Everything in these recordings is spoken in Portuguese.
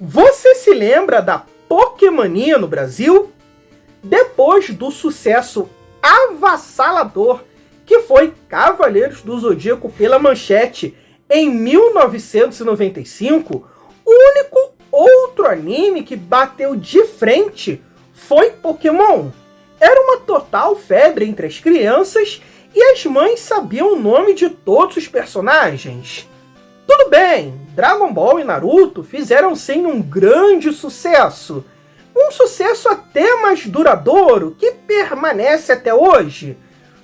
Você se lembra da Pokémania no Brasil? Depois do sucesso avassalador que foi Cavaleiros do Zodíaco pela Manchete em 1995, o único outro anime que bateu de frente foi Pokémon. Era uma total febre entre as crianças e as mães sabiam o nome de todos os personagens. Tudo bem, Dragon Ball e Naruto fizeram sim um grande sucesso. Um sucesso até mais duradouro, que permanece até hoje.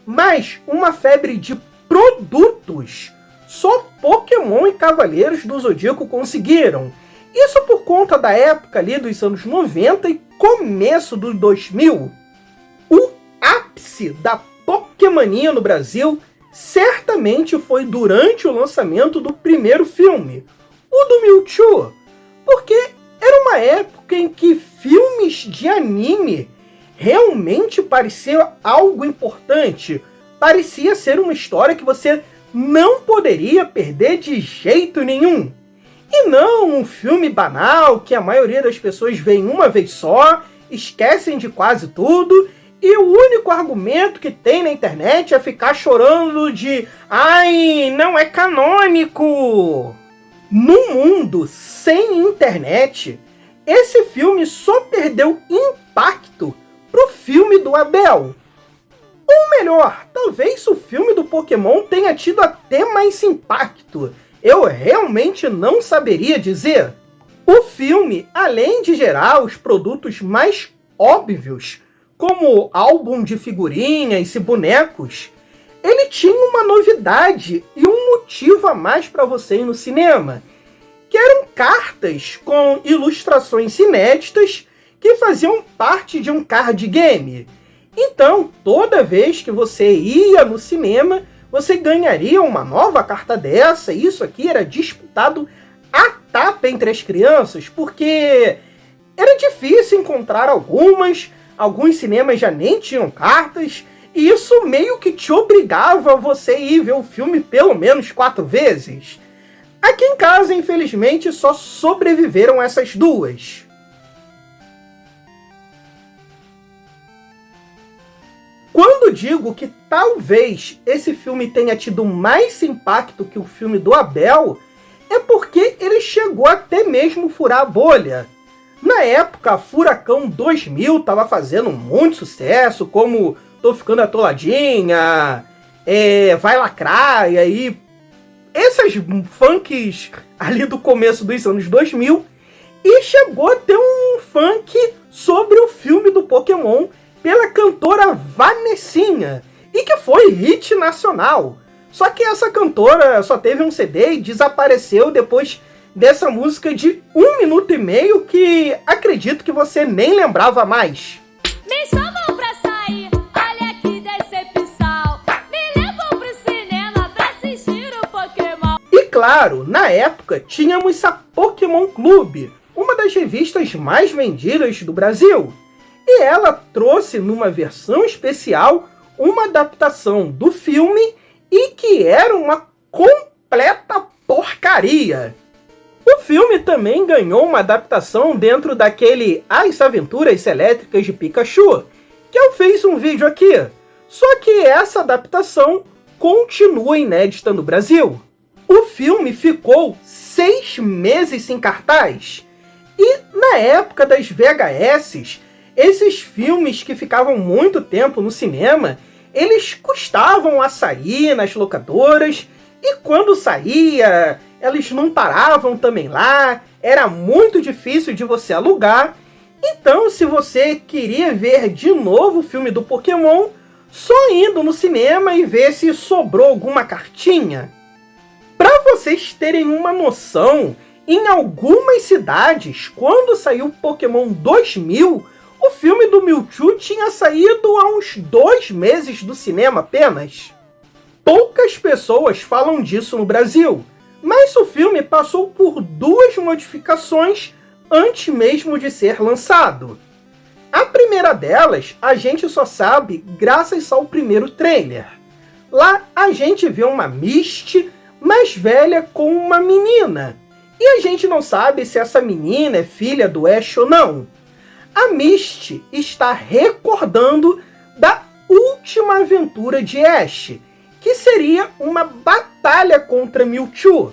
Mas uma febre de produtos só Pokémon e Cavaleiros do Zodíaco conseguiram. Isso por conta da época ali dos anos 90 e começo dos 2000. O ápice da Pokémania no Brasil certamente foi durante o lançamento do primeiro filme, o do Mewtwo, porque era uma época em que filmes de anime realmente pareciam algo importante, parecia ser uma história que você não poderia perder de jeito nenhum. E não um filme banal que a maioria das pessoas vê uma vez só, esquecem de quase tudo, e o único argumento que tem na internet é ficar chorando de "ai, não é canônico". No mundo sem internet, esse filme só perdeu impacto pro filme do Abel. Ou melhor, talvez o filme do Pokémon tenha tido até mais impacto. Eu realmente não saberia dizer. O filme, além de gerar os produtos mais óbvios, como álbum de figurinhas e bonecos, ele tinha uma novidade e um motivo a mais para você ir no cinema, que eram cartas com ilustrações inéditas que faziam parte de um card game. Então, toda vez que você ia no cinema, você ganharia uma nova carta dessa, e isso aqui era disputado a tapa entre as crianças, porque era difícil encontrar alguns cinemas já nem tinham cartas, e isso meio que te obrigava a você ir ver o filme pelo menos 4 vezes. Aqui em casa, infelizmente, só sobreviveram essas duas. Quando digo que talvez esse filme tenha tido mais impacto que o filme do Abel, é porque ele chegou até mesmo furar a bolha. Na época, Furacão 2000 estava fazendo muito sucesso, como Tô Ficando Atoladinha, Vai Lacrar, e aí esses funks ali do começo dos anos 2000, e chegou a ter um funk sobre o filme do Pokémon pela cantora Vanessinha, e que foi hit nacional. Só que essa cantora só teve um CD e desapareceu depois dessa música de 1 minuto e meio que acredito que você nem lembrava mais. Me chamam pra sair, olha que decepção. Me levam pro cinema pra assistir o Pokémon. E claro, na época tínhamos a Pokémon Clube, uma das revistas mais vendidas do Brasil. E ela trouxe numa versão especial uma adaptação do filme e que era uma completa porcaria. O filme também ganhou uma adaptação dentro daquele As Aventuras Elétricas de Pikachu, que eu fiz um vídeo aqui. Só que essa adaptação continua inédita no Brasil. O filme ficou 6 meses em cartaz. E na época das VHS, esses filmes que ficavam muito tempo no cinema, eles custavam a sair nas locadoras, e quando saía, eles não paravam também lá, era muito difícil de você alugar. Então, se você queria ver de novo o filme do Pokémon, só indo no cinema e ver se sobrou alguma cartinha. Para vocês terem uma noção, em algumas cidades, quando saiu o Pokémon 2000, o filme do Mewtwo tinha saído há uns 2 meses do cinema apenas. Poucas pessoas falam disso no Brasil, mas o filme passou por 2 modificações antes mesmo de ser lançado. A primeira delas, a gente só sabe graças ao primeiro trailer. Lá a gente vê uma Misty mais velha com uma menina, E a gente não sabe se essa menina é filha do Ash ou não. A Misty está recordando da última aventura de Ash, que seria uma batalha contra Mewtwo.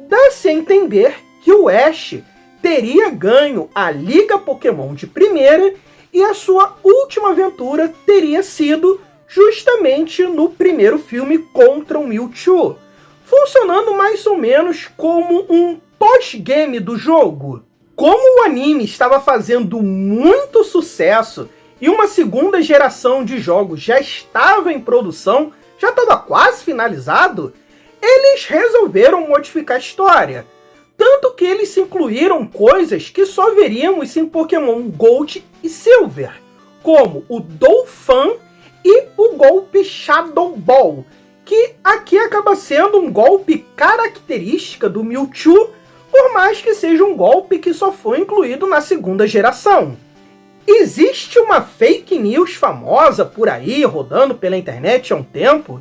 Dá-se a entender que o Ash teria ganho a Liga Pokémon de primeira e a sua última aventura teria sido justamente no primeiro filme contra o Mewtwo, funcionando mais ou menos como um pós-game do jogo. Como o anime estava fazendo muito sucesso e uma segunda geração de jogos já estava em produção, já estava quase finalizado, eles resolveram modificar a história. Tanto que eles incluíram coisas que só veríamos em Pokémon Gold e Silver, como o Dolphin e o golpe Shadow Ball, que aqui acaba sendo um golpe característica do Mewtwo, por mais que seja um golpe que só foi incluído na segunda geração. Existe uma fake news famosa por aí, rodando pela internet há um tempo,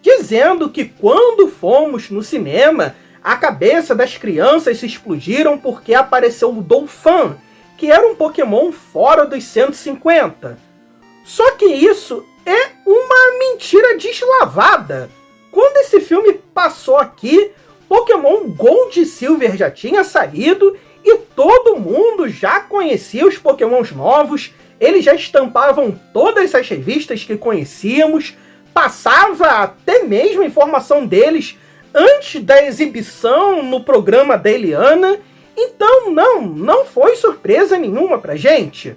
dizendo que quando fomos no cinema, a cabeça das crianças se explodiram porque apareceu o Dolphin, que era um Pokémon fora dos 150. Só que isso é uma mentira deslavada. Quando esse filme passou aqui, Pokémon Gold e Silver já tinha saído e todo mundo já conhecia os Pokémons novos, eles já estampavam todas as revistas que conhecíamos, passava até mesmo a informação deles antes da exibição no programa da Eliana, então não foi surpresa nenhuma pra gente.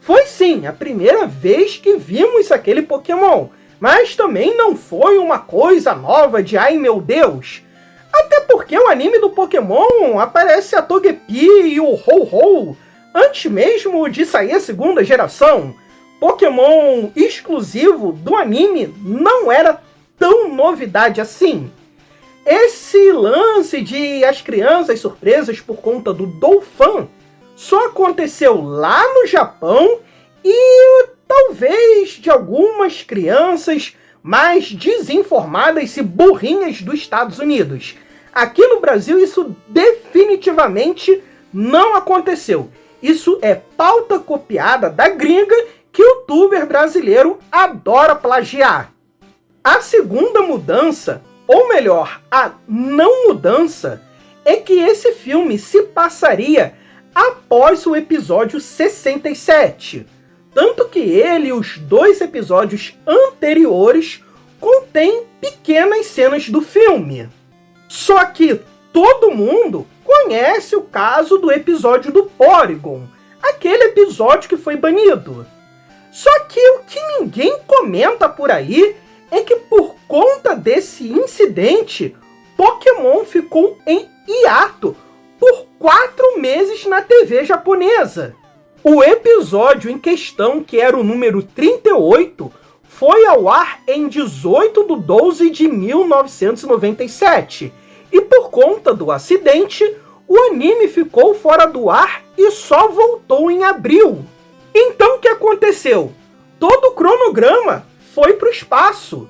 Foi sim a primeira vez que vimos aquele Pokémon, mas também não foi uma coisa nova de ai meu Deus. Até porque o anime do Pokémon aparece a Togepi e o Ho-Ho antes mesmo de sair a segunda geração. Pokémon exclusivo do anime não era tão novidade assim. Esse lance de as crianças surpresas por conta do Dolphin só aconteceu lá no Japão e talvez de algumas crianças mais desinformadas e burrinhas dos Estados Unidos. Aqui no Brasil isso definitivamente não aconteceu. Isso é pauta copiada da gringa que o youtuber brasileiro adora plagiar. A segunda mudança, ou melhor, a não mudança, é que esse filme se passaria após o episódio 67. Tanto que ele e os 2 episódios anteriores contêm pequenas cenas do filme. Só que todo mundo conhece o caso do episódio do Porygon, aquele episódio que foi banido. Só que o que ninguém comenta por aí é que por conta desse incidente, Pokémon ficou em hiato por 4 meses na TV japonesa. O episódio em questão, que era o número 38, foi ao ar em 18/12/1997. E por conta do acidente, o anime ficou fora do ar e só voltou em abril. Então o que aconteceu? Todo o cronograma foi para o espaço.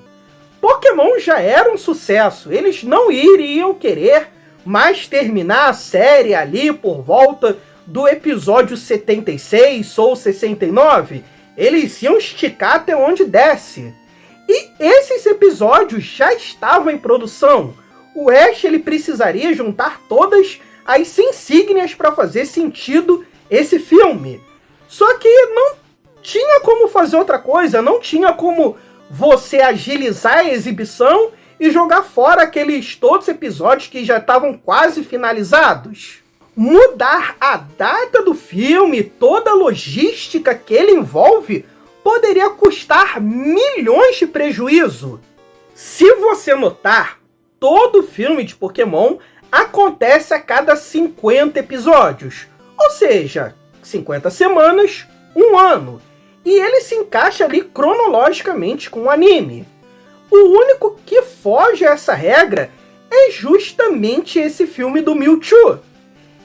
Pokémon já era um sucesso, eles não iriam querer mais terminar a série ali por volta do episódio 76 ou 69. Eles iam esticar até onde desce. E esses episódios já estavam em produção. O Ash ele precisaria juntar todas as insígnias para fazer sentido esse filme. Só que não tinha como fazer outra coisa, não tinha como você agilizar a exibição e jogar fora aqueles todos episódios que já estavam quase finalizados. Mudar a data do filme, toda a logística que ele envolve, poderia custar milhões de prejuízo. Se você notar, todo filme de Pokémon acontece a cada 50 episódios. Ou seja, 50 semanas, 1 ano. E ele se encaixa ali cronologicamente com o anime. O único que foge a essa regra é justamente esse filme do Mewtwo.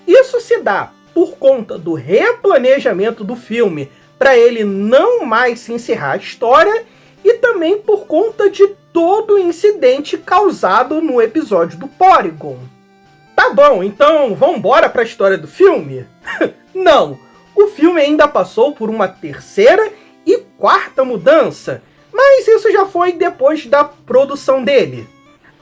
Isso se dá por conta do replanejamento do filme para ele não mais se encerrar a história e também por conta de todo o incidente causado no episódio do Porygon. Tá bom, então vambora pra história do filme? Não, o filme ainda passou por uma terceira e quarta mudança, mas isso já foi depois da produção dele.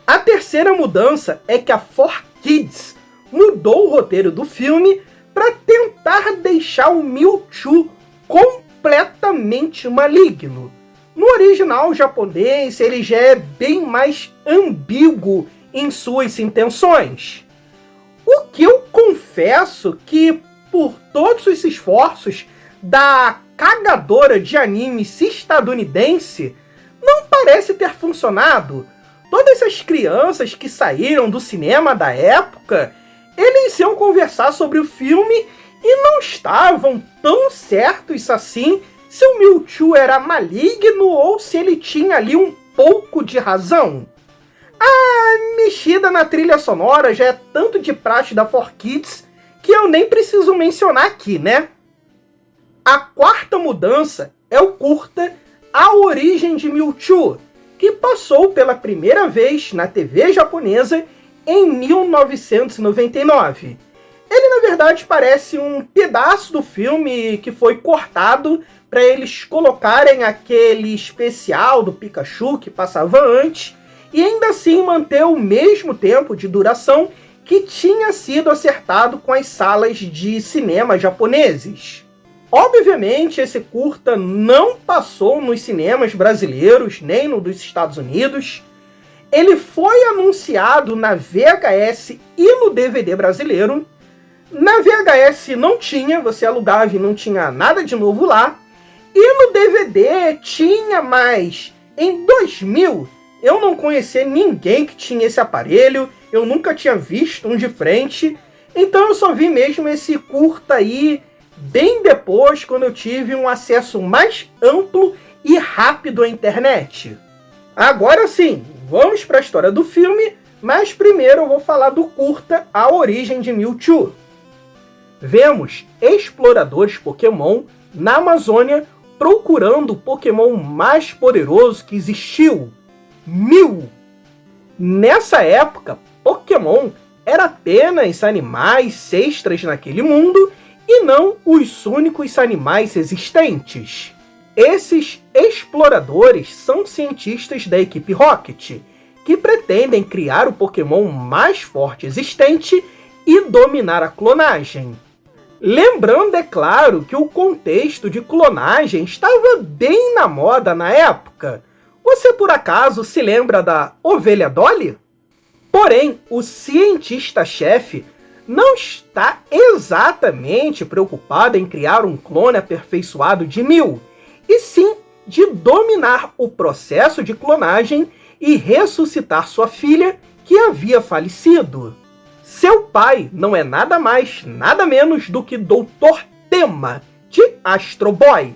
A terceira mudança é que a 4Kids mudou o roteiro do filme para tentar deixar o Mewtwo completamente maligno. No original japonês, ele já é bem mais ambíguo em suas intenções. O que eu confesso que, por todos os esforços da cagadora de animes estadunidense, não parece ter funcionado. Todas as crianças que saíram do cinema da época, eles iam conversar sobre o filme e não estavam tão certos assim se o Mewtwo era maligno ou se ele tinha ali um pouco de razão. A mexida na trilha sonora já é tanto de praxe da 4Kids que eu nem preciso mencionar aqui, né? A quarta mudança é o curta A Origem de Mewtwo, que passou pela primeira vez na TV japonesa em 1999. Ele, na verdade, parece um pedaço do filme que foi cortado para eles colocarem aquele especial do Pikachu que passava antes e ainda assim manter o mesmo tempo de duração que tinha sido acertado com as salas de cinema japoneses. Obviamente, esse curta não passou nos cinemas brasileiros, nem no dos Estados Unidos. Ele foi anunciado na VHS e no DVD brasileiro. Na VHS não tinha, você alugava e não tinha nada de novo lá. E no DVD tinha, mas em 2000 eu não conhecia ninguém que tinha esse aparelho. Eu nunca tinha visto um de frente. Então eu só vi mesmo esse curta aí bem depois, quando eu tive um acesso mais amplo e rápido à internet. Agora sim, vamos para a história do filme, mas primeiro eu vou falar do curta A Origem de Mewtwo. Vemos exploradores Pokémon na Amazônia procurando o Pokémon mais poderoso que existiu, Mew. Nessa época, Pokémon era apenas animais extras naquele mundo e não os únicos animais existentes. Esses exploradores são cientistas da equipe Rocket, que pretendem criar o Pokémon mais forte existente e dominar a clonagem. Lembrando, é claro, que o contexto de clonagem estava bem na moda na época. Você por acaso se lembra da Ovelha Dolly? Porém, o cientista-chefe não está exatamente preocupado em criar um clone aperfeiçoado de Mew, e sim de dominar o processo de clonagem e ressuscitar sua filha que havia falecido. Seu pai não é nada mais, nada menos do que Dr. Tema, de Astro Boy.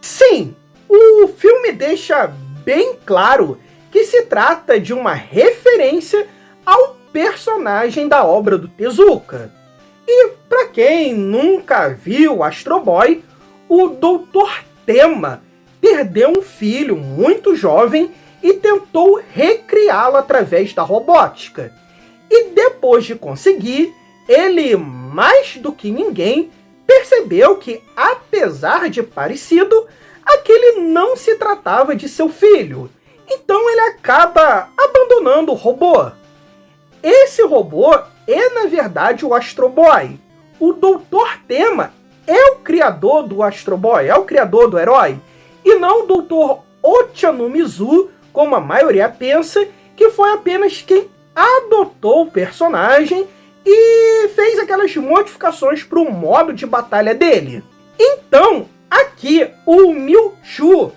Sim, o filme deixa bem claro que se trata de uma referência ao personagem da obra do Tezuka. E para quem nunca viu Astro Boy, o Dr. Tema perdeu um filho muito jovem e tentou recriá-lo através da robótica. E depois de conseguir, ele, mais do que ninguém, percebeu que, apesar de parecido, aquele não se tratava de seu filho. Então ele acaba abandonando o robô. Esse robô é, na verdade, o Astro Boy. O Dr. Tema é o criador do Astro Boy, é o criador do herói, e não o Dr. Ochanomizu, como a maioria pensa, que foi apenas quem adotou o personagem e fez aquelas modificações para o modo de batalha dele. Então, aqui, o Mewtwo,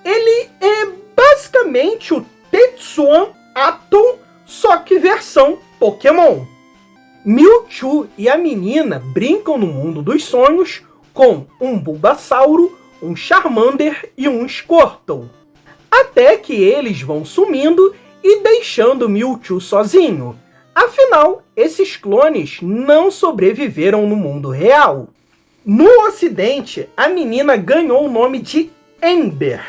ele é basicamente o Tetsuan Atom, só que versão Pokémon. Mewtwo e a menina brincam no mundo dos sonhos com um Bulbasauro, um Charmander e um Squirtle. Até que eles vão sumindo e deixando Mewtwo sozinho. Afinal, esses clones não sobreviveram no mundo real. No ocidente, a menina ganhou o nome de Ember,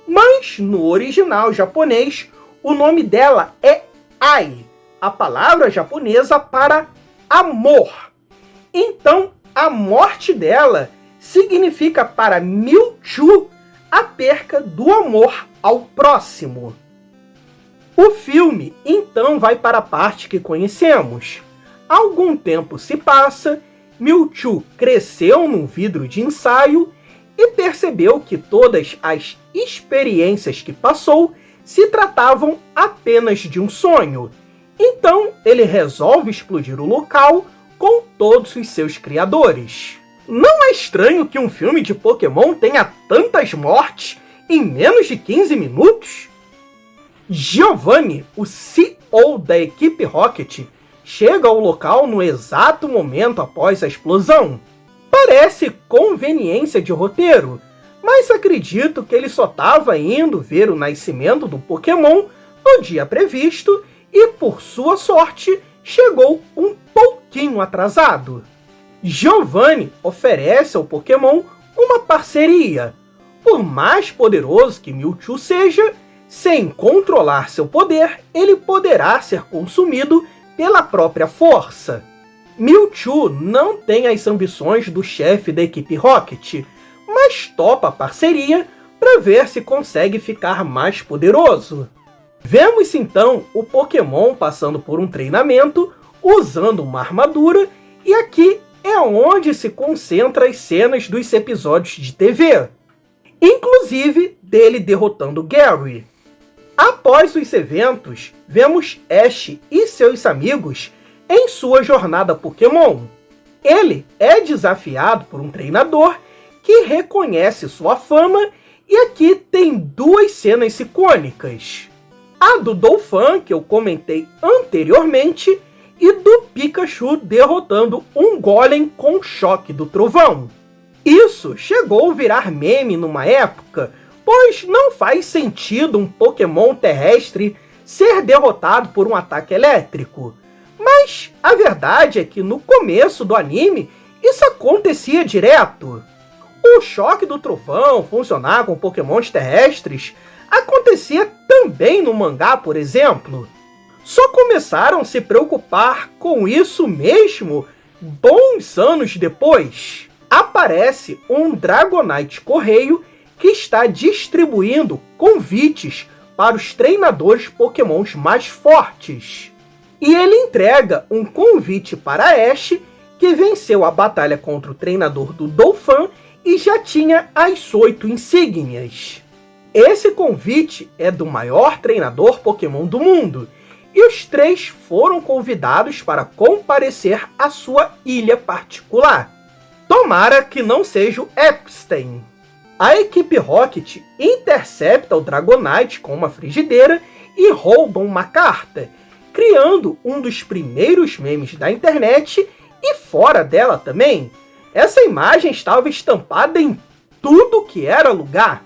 mas no original japonês, o nome dela é Ai. a palavra japonesa para amor. Então, a morte dela significa para Mewtwo a perca do amor ao próximo. O filme, então, vai para a parte que conhecemos. Algum tempo se passa, Mewtwo cresceu num vidro de ensaio e percebeu que todas as experiências que passou se tratavam apenas de um sonho. Então, ele resolve explodir o local com todos os seus criadores. Não é estranho que um filme de Pokémon tenha tantas mortes em menos de 15 minutos? Giovanni, o CEO da equipe Rocket, chega ao local no exato momento após a explosão. Parece conveniência de roteiro, mas acredito que ele só estava indo ver o nascimento do Pokémon no dia previsto e, por sua sorte, chegou um pouquinho atrasado. Giovanni oferece ao Pokémon uma parceria. Por mais poderoso que Mewtwo seja, sem controlar seu poder, ele poderá ser consumido pela própria força. Mewtwo não tem as ambições do chefe da equipe Rocket, mas topa a parceria para ver se consegue ficar mais poderoso. Vemos então o Pokémon passando por um treinamento, usando uma armadura, e aqui é onde se concentra as cenas dos episódios de TV, inclusive dele derrotando Gary. Após os eventos, vemos Ash e seus amigos em sua jornada Pokémon. Ele é desafiado por um treinador que reconhece sua fama, e aqui tem duas cenas icônicas. A do Dolphin, que eu comentei anteriormente, e do Pikachu derrotando um Golem com o choque do trovão. Isso chegou a virar meme numa época, pois não faz sentido um Pokémon terrestre ser derrotado por um ataque elétrico. Mas a verdade é que no começo do anime isso acontecia direto. O choque do trovão funcionar com Pokémons terrestres acontecia também no mangá, por exemplo. Só começaram a se preocupar com isso mesmo bons anos depois. Aparece um Dragonite Correio que está distribuindo convites para os treinadores Pokémons mais fortes. E ele entrega um convite para Ash, que venceu a batalha contra o treinador do Dolphin e já tinha as 8 insígnias. Esse convite é do maior treinador Pokémon do mundo, e os 3 foram convidados para comparecer à sua ilha particular. Tomara que não seja o Epstein. A equipe Rocket intercepta o Dragonite com uma frigideira e rouba uma carta, criando um dos primeiros memes da internet e fora dela também. Essa imagem estava estampada em tudo que era lugar.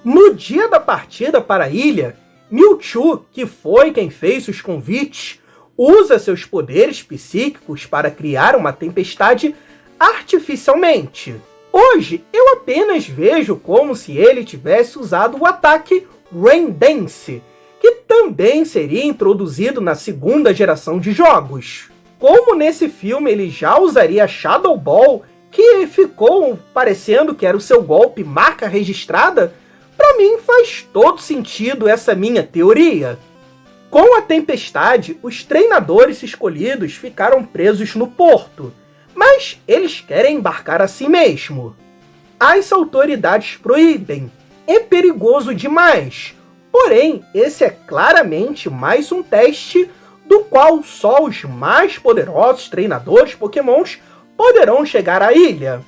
No dia da partida para a ilha, Mewtwo, que foi quem fez os convites, usa seus poderes psíquicos para criar uma tempestade artificialmente. Hoje, eu apenas vejo como se ele tivesse usado o ataque Rain Dance, que também seria introduzido na segunda geração de jogos. Como nesse filme ele já usaria Shadow Ball, que ficou parecendo que era o seu golpe marca registrada, para mim faz todo sentido essa minha teoria. Com a tempestade, os treinadores escolhidos ficaram presos no porto, mas eles querem embarcar assim mesmo. As autoridades proíbem, é perigoso demais, porém esse é claramente mais um teste do qual só os mais poderosos treinadores Pokémons poderão chegar à ilha.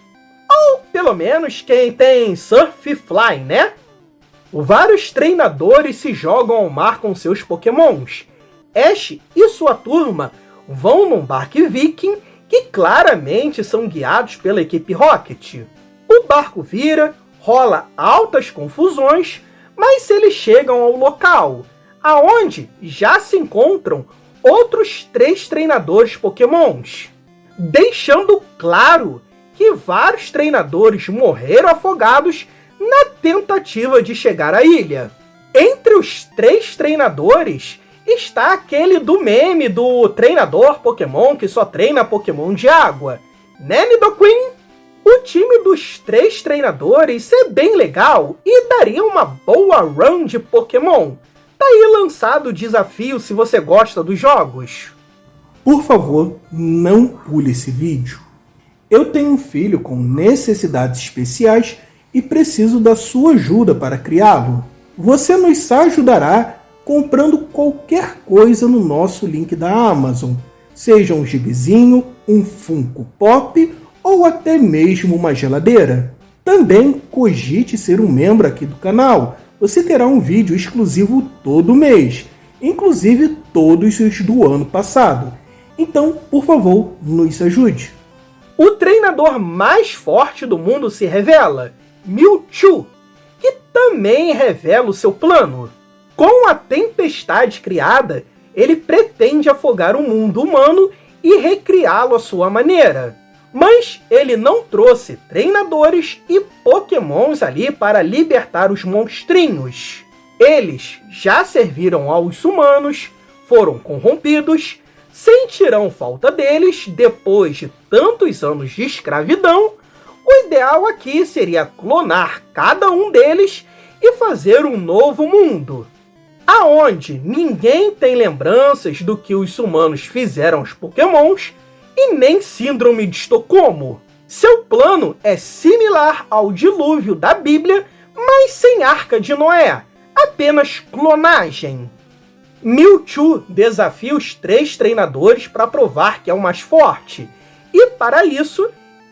Ou pelo menos quem tem Surf e Fly, né? Vários treinadores se jogam ao mar com seus Pokémons. Ash e sua turma vão num barco viking que claramente são guiados pela equipe Rocket. O barco vira, rola altas confusões, mas eles chegam ao local, aonde já se encontram outros 3 treinadores Pokémons, deixando claro que vários treinadores morreram afogados na tentativa de chegar à ilha. Entre os 3 treinadores está aquele do meme do treinador Pokémon que só treina Pokémon de água, né, Nidoqueen? O time dos 3 treinadores é bem legal e daria uma boa run de Pokémon. Tá aí lançado o desafio se você gosta dos jogos. Por favor, não pule esse vídeo. Eu tenho um filho com necessidades especiais e preciso da sua ajuda para criá-lo. Você nos ajudará comprando qualquer coisa no nosso link da Amazon, seja um gibizinho, um Funko Pop ou até mesmo uma geladeira. Também cogite ser um membro aqui do canal. Você terá um vídeo exclusivo todo mês, inclusive todos os do ano passado. Então, por favor, nos ajude. O treinador mais forte do mundo se revela, Mewtwo, que também revela o seu plano. Com a tempestade criada, ele pretende afogar o mundo humano e recriá-lo à sua maneira. Mas ele não trouxe treinadores e pokémons ali para libertar os monstrinhos. Eles já serviram aos humanos, foram corrompidos, sentirão falta deles depois de tantos anos de escravidão. O ideal aqui seria clonar cada um deles e fazer um novo mundo, aonde ninguém tem lembranças do que os humanos fizeram aos pokémons e nem síndrome de Estocolmo. Seu plano é similar ao dilúvio da Bíblia, mas sem Arca de Noé, apenas clonagem. Mewtwo desafia os 3 treinadores para provar que é o mais forte, e para isso,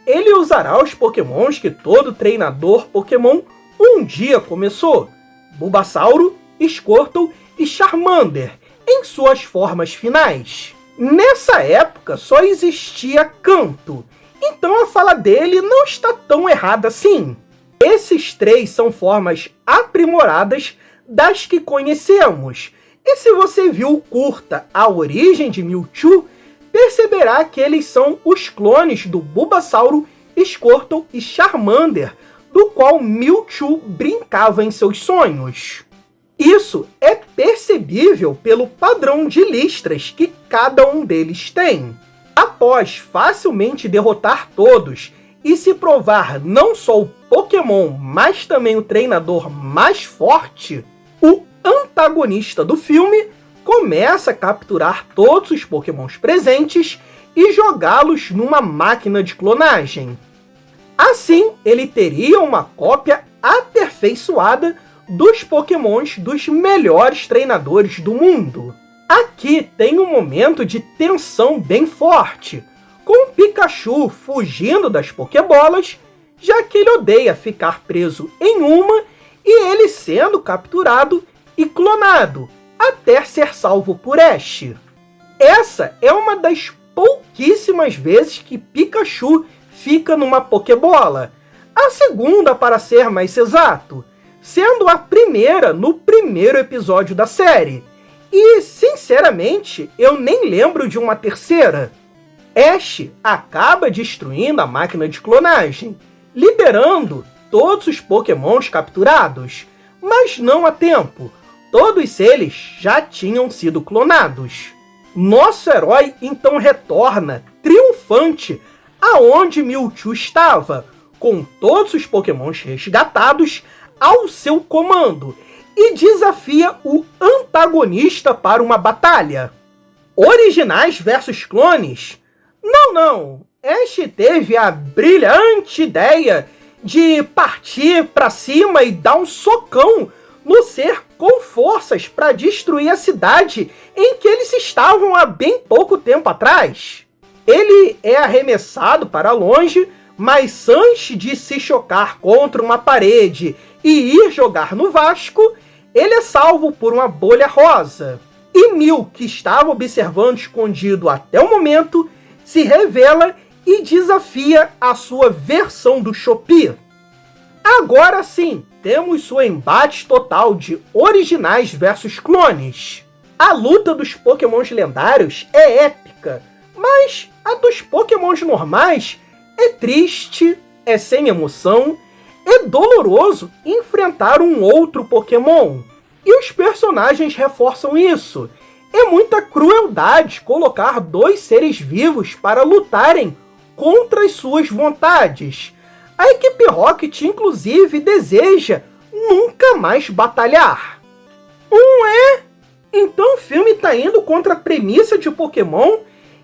ele usará os pokémons que todo treinador Pokémon um dia começou, Bulbasauro, Squirtle e Charmander, em suas formas finais. Nessa época só existia Kanto, então a fala dele não está tão errada assim. Esses 3 são formas aprimoradas das que conhecemos, e se você viu o curta A Origem de Mewtwo, perceberá que eles são os clones do Bulbasauro, Squirtle e Charmander, do qual Mewtwo brincava em seus sonhos. Isso é percebível pelo padrão de listras que cada um deles tem. Após facilmente derrotar todos e se provar não só o Pokémon, mas também o treinador mais forte, o antagonista do filme começa a capturar todos os Pokémons presentes e jogá-los numa máquina de clonagem. Assim, ele teria uma cópia aperfeiçoada dos Pokémons dos melhores treinadores do mundo. Aqui tem um momento de tensão bem forte, com o Pikachu fugindo das Pokébolas, já que ele odeia ficar preso em uma, e ele sendo capturado e clonado, até ser salvo por Ash. Essa é uma das pouquíssimas vezes que Pikachu fica numa Pokébola, a segunda para ser mais exato, sendo a primeira no primeiro episódio da série. E, sinceramente, eu nem lembro de uma terceira. Ash acaba destruindo a máquina de clonagem, liberando todos os Pokémons capturados, mas não a tempo. Todos eles já tinham sido clonados. Nosso herói então retorna, triunfante, aonde Mewtwo estava, com todos os Pokémons resgatados ao seu comando, e desafia o antagonista para uma batalha. Originais versus clones? Não. Ash teve a brilhante ideia de partir para cima e dar um socão no ser com forças para destruir a cidade em que eles estavam há bem pouco tempo atrás. Ele é arremessado para longe, mas antes de se chocar contra uma parede e ir jogar no Vasco, ele é salvo por uma bolha rosa. E Mew, que estava observando escondido até o momento, se revela e desafia a sua versão do Chopi. Agora sim, temos o embate total de originais versus clones. A luta dos Pokémons lendários é épica, mas a dos Pokémons normais é triste, é sem emoção, é doloroso enfrentar um outro Pokémon. E os personagens reforçam isso. É muita crueldade colocar dois seres vivos para lutarem contra as suas vontades. A equipe Rocket, inclusive, deseja nunca mais batalhar. Então o filme tá indo contra a premissa de Pokémon,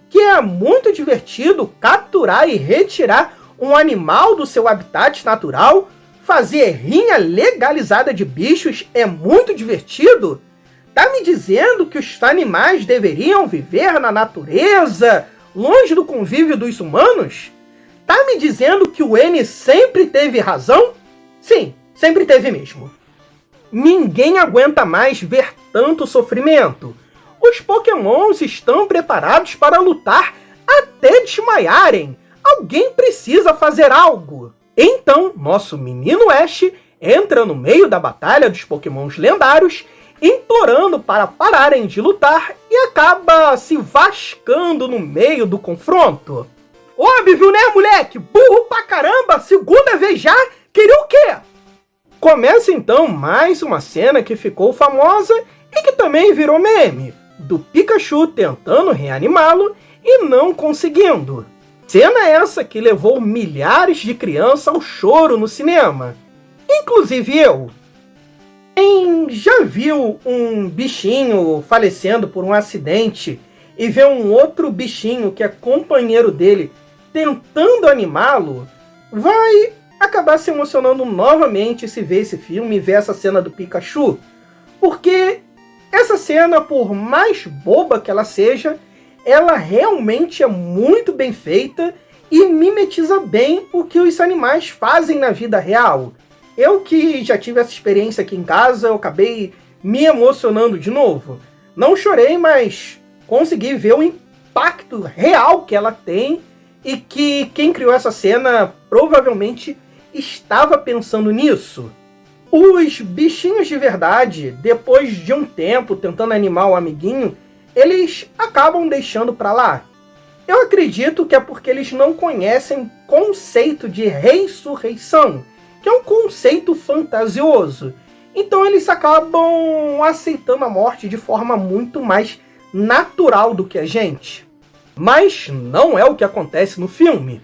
que é muito divertido capturar e retirar um animal do seu habitat natural, fazer rinha legalizada de bichos é muito divertido? Tá me dizendo que os animais deveriam viver na natureza, longe do convívio dos humanos? Tá me dizendo que o N sempre teve razão? Sim, sempre teve mesmo. Ninguém aguenta mais ver tanto sofrimento. Os Pokémons estão preparados para lutar até desmaiarem. Alguém precisa fazer algo. Então, nosso menino Ash entra no meio da batalha dos Pokémons lendários, implorando para pararem de lutar e acaba se vascando no meio do confronto. Óbvio, né, moleque? Burro pra caramba! Segunda vez já? Queria o quê? Começa então mais uma cena que ficou famosa e que também virou meme, do Pikachu tentando reanimá-lo e não conseguindo. Cena essa que levou milhares de crianças ao choro no cinema, inclusive eu. Quem já viu um bichinho falecendo por um acidente e vê um outro bichinho que é companheiro dele tentando animá-lo, vai acabar se emocionando novamente se ver esse filme e ver essa cena do Pikachu, porque essa cena, por mais boba que ela seja, ela realmente é muito bem feita e mimetiza bem o que os animais fazem na vida real. Eu que já tive essa experiência aqui em casa, eu acabei me emocionando de novo. Não chorei, mas consegui ver o impacto real que ela tem e que quem criou essa cena provavelmente estava pensando nisso. Os bichinhos de verdade, depois de um tempo tentando animar o amiguinho, eles acabam deixando pra lá. Eu acredito que é porque eles não conhecem o conceito de ressurreição, que é um conceito fantasioso. Então eles acabam aceitando a morte de forma muito mais natural do que a gente. Mas não é o que acontece no filme.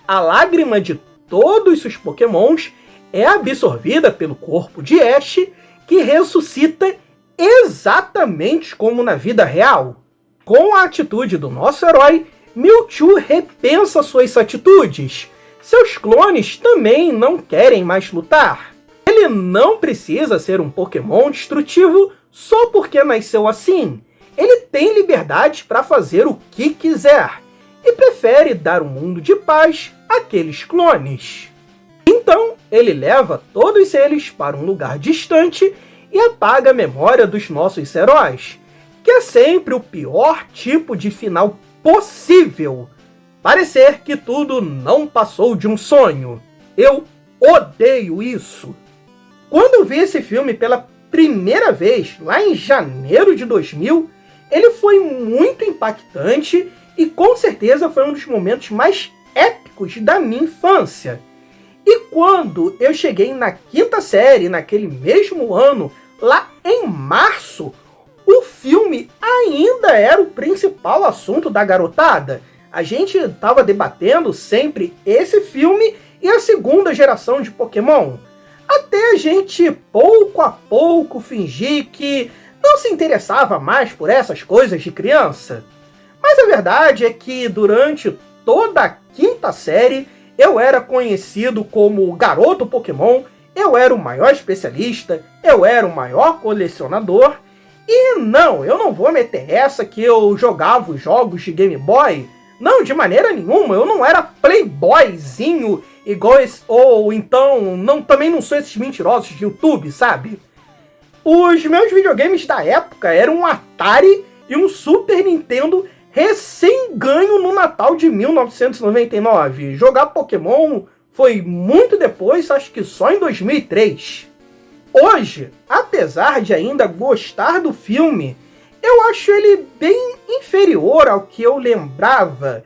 A lágrima de todos os Pokémons é absorvida pelo corpo de Ash, que ressuscita exatamente como na vida real. Com a atitude do nosso herói, Mewtwo repensa suas atitudes. Seus clones também não querem mais lutar. Ele não precisa ser um Pokémon destrutivo só porque nasceu assim. Ele tem liberdade para fazer o que quiser e prefere dar um mundo de paz àqueles clones. Então, ele leva todos eles para um lugar distante e apaga a memória dos nossos heróis, que é sempre o pior tipo de final possível. Parecer que tudo não passou de um sonho. Eu odeio isso. Quando eu vi esse filme pela primeira vez, lá em janeiro de 2000, ele foi muito impactante e com certeza foi um dos momentos mais épicos da minha infância. E quando eu cheguei na quinta série, naquele mesmo ano, lá em março, o filme ainda era o principal assunto da garotada. A gente estava debatendo sempre esse filme e a segunda geração de Pokémon. Até a gente, pouco a pouco, fingir que não se interessava mais por essas coisas de criança. Mas a verdade é que durante toda a quinta série, eu era conhecido como o garoto Pokémon, eu era o maior especialista, eu era o maior colecionador. E não, eu não vou meter essa que eu jogava os jogos de Game Boy. Não, de maneira nenhuma, eu não era playboyzinho igual esse, ou então, também não sou esses mentirosos de YouTube, sabe? Os meus videogames da época eram um Atari e um Super Nintendo recém-ganho no Natal de 1999. Jogar Pokémon foi muito depois, acho que só em 2003. Hoje, apesar de ainda gostar do filme, eu acho ele bem inferior ao que eu lembrava.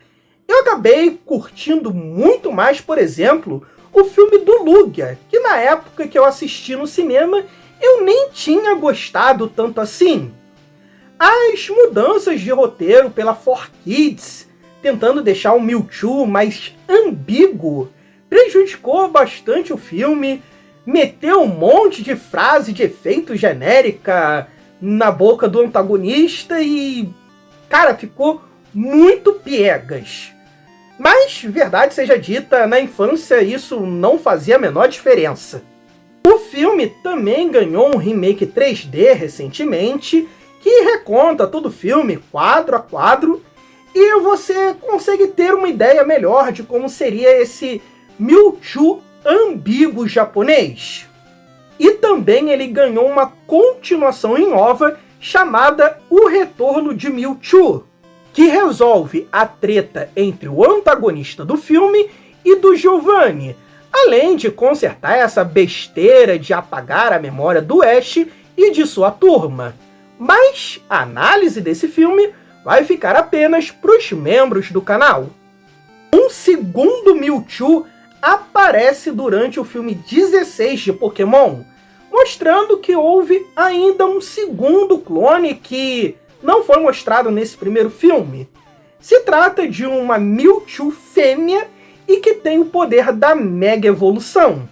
Eu acabei curtindo muito mais, por exemplo, o filme do Lugia, que na época que eu assisti no cinema, eu nem tinha gostado tanto assim. As mudanças de roteiro pela 4Kids, tentando deixar o Mewtwo mais ambíguo, prejudicou bastante o filme, meteu um monte de frase de efeito genérica na boca do antagonista e, cara, ficou muito piegas. Mas, verdade seja dita, na infância isso não fazia a menor diferença. O filme também ganhou um remake 3D recentemente, que reconta todo o filme, quadro a quadro, e você consegue ter uma ideia melhor de como seria esse Mewtwo ambíguo japonês. E também ele ganhou uma continuação em OVA chamada O Retorno de Mewtwo, que resolve a treta entre o antagonista do filme e do Giovanni, além de consertar essa besteira de apagar a memória do Ash e de sua turma. Mas a análise desse filme vai ficar apenas para os membros do canal. Um segundo Mewtwo aparece durante o filme 16 de Pokémon, mostrando que houve ainda um segundo clone que não foi mostrado nesse primeiro filme. Se trata de uma Mewtwo fêmea e que tem o poder da Mega Evolução.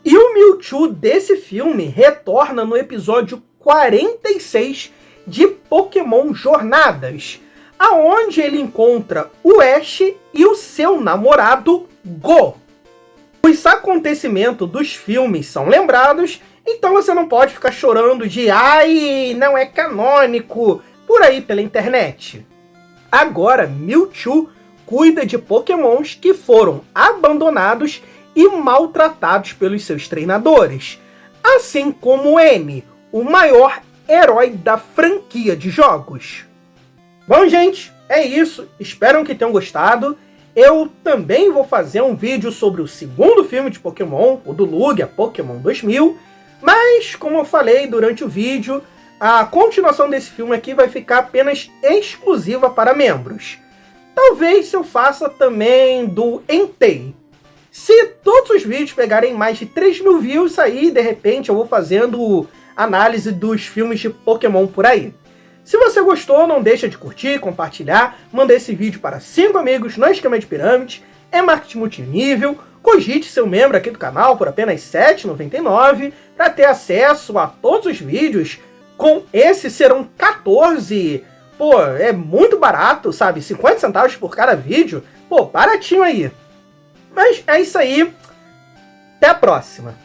E o Mewtwo desse filme retorna no episódio 46 de Pokémon Jornadas, aonde ele encontra o Ash e o seu namorado Go. Os acontecimentos dos filmes são lembrados, então você não pode ficar chorando de "ai, não é canônico" por aí pela internet. Agora, Mewtwo cuida de Pokémons que foram abandonados e maltratados pelos seus treinadores, assim como M, o maior herói da franquia de jogos. Bom, gente, é isso. Espero que tenham gostado. Eu também vou fazer um vídeo sobre o segundo filme de Pokémon, o do Lugia, Pokémon 2000. Mas, como eu falei durante o vídeo, a continuação desse filme aqui vai ficar apenas exclusiva para membros. Talvez eu faça também do Entei. Se todos os vídeos pegarem mais de 3.000 views, aí de repente eu vou fazendo análise dos filmes de Pokémon por aí. Se você gostou, não deixa de curtir, compartilhar, mandar esse vídeo para 5 amigos no esquema de pirâmide, é marketing multinível, cogite ser um membro aqui do canal por apenas R$ 7,99 para ter acesso a todos os vídeos. Com esse serão 14. Pô, é muito barato, sabe? 50 centavos por cada vídeo. Pô, baratinho aí. Mas é isso aí. Até a próxima.